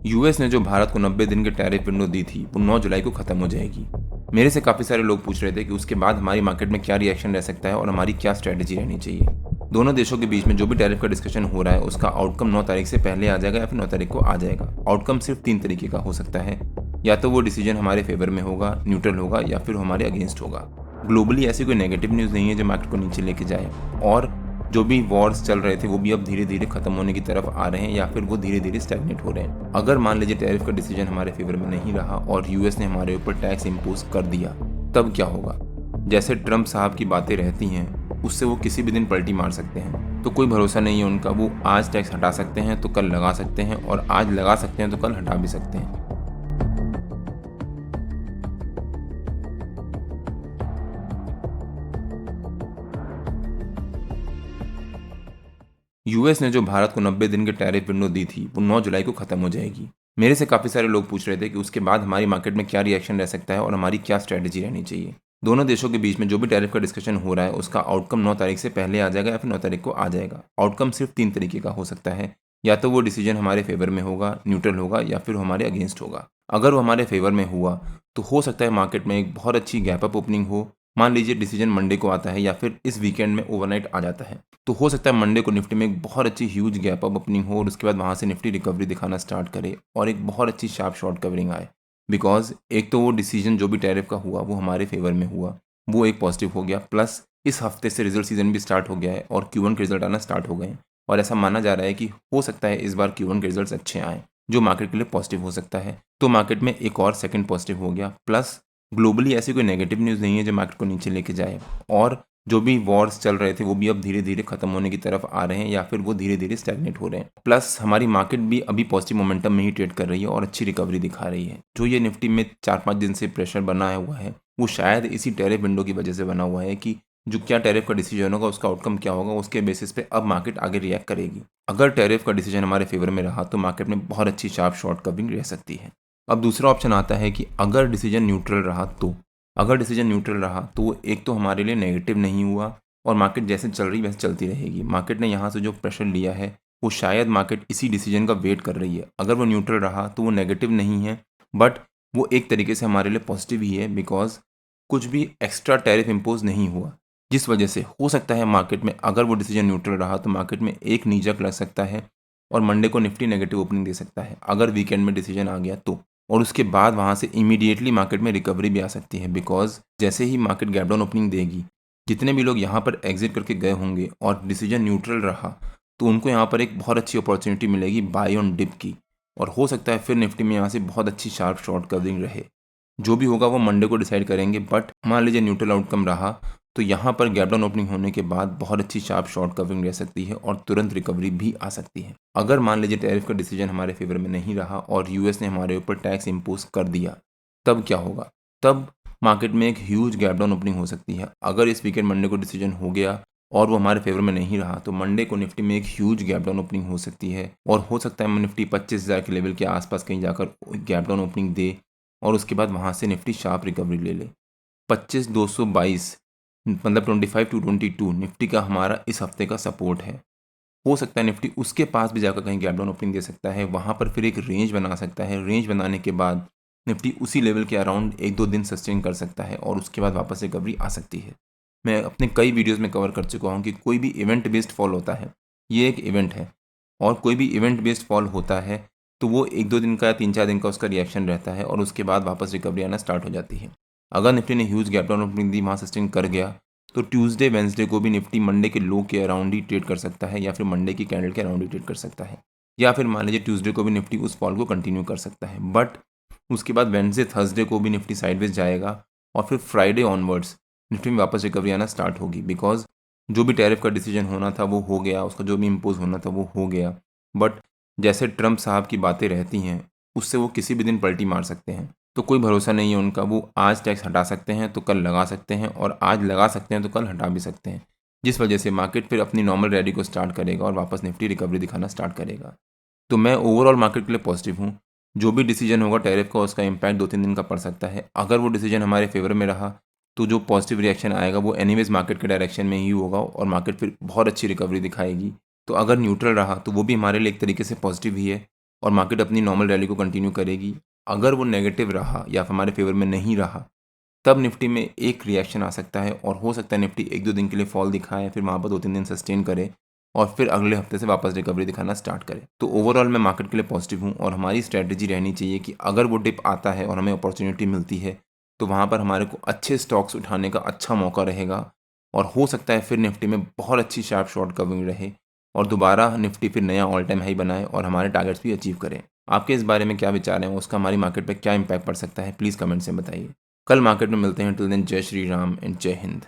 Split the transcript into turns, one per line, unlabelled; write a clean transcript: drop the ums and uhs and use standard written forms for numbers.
US ने जो भारत को 90 दिन के टैरिफ विंडो दी थी वो 9 जुलाई को खत्म हो जाएगी। मेरे से काफ़ी सारे लोग पूछ रहे थे कि उसके बाद हमारी मार्केट में क्या रिएक्शन रह सकता है और हमारी क्या स्ट्रैटेजी रहनी चाहिए। दोनों देशों के बीच में जो भी टैरिफ का डिस्कशन हो रहा है उसका आउटकम 9 तारीख से पहले आ जाएगा या फिर 9 तारीख को आ जाएगा। आउटकम सिर्फ 3 तरीके का हो सकता है, या तो वो डिसीजन हमारे फेवर में होगा, न्यूट्रल होगा, या फिर हमारे अगेंस्ट होगा। ग्लोबली ऐसी कोई नेगेटिव न्यूज़ नहीं है जो मार्केट को नीचे लेके जाए, और जो भी वॉर्स चल रहे थे वो भी अब धीरे धीरे खत्म होने की तरफ आ रहे हैं या फिर वो धीरे धीरे स्टैग्नेट हो रहे हैं। अगर मान लीजिए टैरिफ का डिसीजन हमारे फेवर में नहीं रहा और यूएस ने हमारे ऊपर टैक्स इम्पोज कर दिया, तब क्या होगा? जैसे ट्रम्प साहब की बातें रहती हैं उससे वो किसी भी दिन पलटी मार सकते हैं, तो कोई भरोसा नहीं है उनका। वो आज टैक्स हटा सकते हैं तो कल लगा सकते हैं, और आज लगा सकते हैं तो कल हटा भी सकते हैं। यूएस ने जो भारत को 90 दिन के टैरिफ विंडो दी थी वो 9 जुलाई को खत्म हो जाएगी। मेरे से काफ़ी सारे लोग पूछ रहे थे कि उसके बाद हमारी मार्केट में क्या रिएक्शन रह सकता है और हमारी क्या स्ट्रैटेजी रहनी चाहिए। दोनों देशों के बीच में जो भी टैरिफ का डिस्कशन हो रहा है उसका आउटकम 9 तारीख से पहले आ जाएगा या फिर 9 तारीख को आ जाएगा। आउटकम सिर्फ 3 तरीके का हो सकता है, या तो वो डिसीजन हमारे फेवर में होगा, न्यूट्रल होगा, या फिर हमारे अगेंस्ट होगा। अगर वो हमारे फेवर में हुआ तो हो सकता है मार्केट में एक बहुत अच्छी गैप अप ओपनिंग हो। मान लीजिए डिसीजन मंडे को आता है या फिर इस वीकेंड में ओवरनाइट आ जाता है, तो हो सकता है मंडे को निफ्टी में एक बहुत अच्छी ह्यूज गैप अप ओपनिंग हो और उसके बाद वहाँ से निफ्टी रिकवरी दिखाना स्टार्ट करे और एक बहुत अच्छी शार्प शॉर्ट कवरिंग आए। बिकॉज एक तो वो डिसीजन जो भी टैरिफ का हुआ वो हमारे फेवर में हुआ, वो एक पॉजिटिव हो गया। प्लस इस हफ्ते से रिजल्ट सीजन भी स्टार्ट हो गया है और Q1 के रिजल्ट आना स्टार्ट हो गए हैं, और ऐसा माना जा रहा है कि हो सकता है इस बार Q1 के रिजल्ट अच्छे आए, जो मार्केट के लिए पॉजिटिव हो सकता है। तो मार्केट में एक और सेकंड पॉजिटिव हो गया। प्लस ग्लोबली ऐसी कोई नेगेटिव न्यूज़ नहीं है जो मार्केट को नीचे लेके जाए, और जो भी वॉर्स चल रहे थे वो भी अब धीरे धीरे खत्म होने की तरफ आ रहे हैं या फिर वो धीरे धीरे स्टैग्नेट हो रहे हैं। प्लस हमारी मार्केट भी अभी पॉजिटिव मोमेंटम में ही ट्रेड कर रही है और अच्छी रिकवरी दिखा रही है। जो ये निफ्टी में 4-5 दिन से प्रेशर बना हुआ है वो शायद इसी टैरिफ विंडो की वजह से बना हुआ है कि जो क्या टैरिफ का डिसीजन होगा उसका आउटकम क्या होगा, उसके बेसिस पे अब मार्केट आगे रिएक्ट करेगी। अगर टैरिफ का डिसीजन हमारे फेवर में रहा तो मार्केट में बहुत अच्छी शार्प शॉर्ट कवरिंग रह सकती है। अब दूसरा ऑप्शन आता है कि अगर डिसीजन न्यूट्रल रहा तो अगर डिसीजन न्यूट्रल रहा तो वो एक तो हमारे लिए नेगेटिव नहीं हुआ और मार्केट जैसे चल रही वैसे चलती रहेगी। मार्केट ने यहाँ से जो प्रेशर लिया है वो शायद मार्केट इसी डिसीजन का वेट कर रही है। अगर वो न्यूट्रल रहा तो वो नेगेटिव नहीं है, बट वो एक तरीके से हमारे लिए पॉजिटिव ही है, बिकॉज कुछ भी एक्स्ट्रा टैरिफ इम्पोज नहीं हुआ, जिस वजह से हो सकता है मार्केट में अगर वो डिसीजन न्यूट्रल रहा तो मार्केट में एक नीजक लग सकता है और मंडे को निफ्टी नेगेटिव ओपनिंग दे सकता है अगर वीकेंड में डिसीजन आ गया तो। और उसके बाद वहाँ से इमीडिएटली मार्केट में रिकवरी भी आ सकती है, बिकॉज जैसे ही मार्केट गैप डाउन ओपनिंग देगी, जितने भी लोग यहाँ पर एग्जिट करके गए होंगे और डिसीजन न्यूट्रल रहा तो उनको यहाँ पर एक बहुत अच्छी अपॉर्चुनिटी मिलेगी बाय ऑन डिप की, और हो सकता है फिर निफ्टी में यहाँ से बहुत अच्छी शार्प शॉर्ट कवरिंग रहे। जो भी होगा वो मंडे को डिसाइड करेंगे, बट मान लीजिए न्यूट्रल आउटकम रहा तो यहाँ पर गैप डाउन ओपनिंग होने के बाद बहुत अच्छी शार्प शॉर्ट कवरिंग रह सकती है और तुरंत रिकवरी भी आ सकती है। अगर मान लीजिए टैरिफ का डिसीजन हमारे फेवर में नहीं रहा और यूएस ने हमारे ऊपर टैक्स इम्पोज कर दिया, तब क्या होगा? तब मार्केट में एक ह्यूज गैप डाउन ओपनिंग हो सकती है। अगर इस वीकेंड मंडे को डिसीजन हो गया और वो हमारे फेवर में नहीं रहा तो मंडे को निफ्टी में एक ह्यूज गैप डाउन ओपनिंग हो सकती है, और हो सकता है निफ्टी 25,000 के लेवल के आसपास कहीं जाकर गैप डाउन ओपनिंग दे और उसके बाद वहाँ से निफ्टी शार्प रिकवरी ले ले। 25,222 मतलब 25,222 निफ्टी का हमारा इस हफ्ते का सपोर्ट है। हो सकता है निफ्टी उसके पास भी जाकर कहीं गैप डाउन ओपनिंग दे सकता है, वहाँ पर फिर एक रेंज बना सकता है। रेंज बनाने के बाद निफ्टी उसी लेवल के अराउंड 1-2 दिन सस्टेन कर सकता है और उसके बाद वापस रिकवरी आ सकती है। मैं अपने कई वीडियोस में कवर कर चुका हूँ कि कोई भी इवेंट बेस्ड फॉल होता है, ये एक इवेंट है, और कोई भी इवेंट बेस्ड फॉल होता है तो वो 1-2 दिन का या 3-4 दिन का उसका रिएक्शन रहता है और उसके बाद वापस रिकवरी आना स्टार्ट हो जाती है। अगर निफ्टी ने ह्यूज गैप डाउन ओपनिंग दी, वहाँ सस्टेन कर गया, तो ट्यूसडे वेंसडे को भी निफ्टी मंडे के लो के अराउंड ही ट्रेड कर सकता है या फिर मंडे की कैंडल के अराउंड ही ट्रेड कर सकता है, या फिर मान लीजिए ट्यूसडे को भी निफ्टी उस फॉल को कंटिन्यू कर सकता है। बट उसके बाद वेंसडे थर्सडे को भी निफ्टी साइडवेज जाएगा और फिर फ्राइडे ऑनवर्ड्स निफ्टी में वापस रिकवरी आना स्टार्ट होगी, बिकॉज जो भी टैरिफ का डिसीजन होना था वो हो गया, उसका जो भी इम्पोज होना था वो हो गया। बट जैसे ट्रम्प साहब की बातें रहती हैं उससे वो किसी भी दिन पलटी मार सकते हैं, तो कोई भरोसा नहीं है उनका। वो आज टैक्स हटा सकते हैं तो कल लगा सकते हैं, और आज लगा सकते हैं तो कल हटा भी सकते हैं, जिस वजह से मार्केट फिर अपनी नॉर्मल रैली को स्टार्ट करेगा और वापस निफ्टी रिकवरी दिखाना स्टार्ट करेगा। तो मैं ओवरऑल मार्केट के लिए पॉजिटिव हूँ। जो भी डिसीजन होगा टैरिफ का उसका इम्पैक्ट 2-3 दिन का पड़ सकता है। अगर वो डिसीजन हमारे फेवर में रहा तो जो पॉजिटिव रिएक्शन आएगा वो एनीवेज मार्केट के डायरेक्शन में ही होगा और मार्केट फिर बहुत अच्छी रिकवरी दिखाएगी। तो अगर न्यूट्रल रहा तो वो भी हमारे लिए एक तरीके से पॉजिटिव ही है, और मार्केट अपनी नॉर्मल रैली को कंटिन्यू करेगी। अगर वो नेगेटिव रहा या हमारे फेवर में नहीं रहा, तब निफ्टी में एक रिएक्शन आ सकता है और हो सकता है निफ्टी 1-2 दिन के लिए फॉल दिखाए, फिर वहाँ पर 2-3 दिन सस्टेन करे और फिर अगले हफ्ते से वापस रिकवरी दिखाना स्टार्ट करे। तो ओवरऑल मैं मार्केट के लिए पॉजिटिव हूँ और हमारी स्ट्रैटेजी रहनी चाहिए कि अगर वो डिप आता है और हमें अपॉर्चुनिटी मिलती है, तो वहाँ पर हमारे को अच्छे स्टॉक्स उठाने का अच्छा मौका रहेगा और हो सकता है फिर निफ्टी में बहुत अच्छी शार्प शॉर्ट कवरिंग रहे और दोबारा निफ्टी फिर नया ऑल टाइम हाई बनाए और हमारे टारगेट्स भी अचीव करें। आपके इस बारे में क्या विचार हैं, उसका हमारी मार्केट पे क्या इम्पैक्ट पड़ सकता है, प्लीज़ कमेंट से बताइए। कल मार्केट में मिलते हैं। टिल देन जय श्री राम एंड जय हिंद।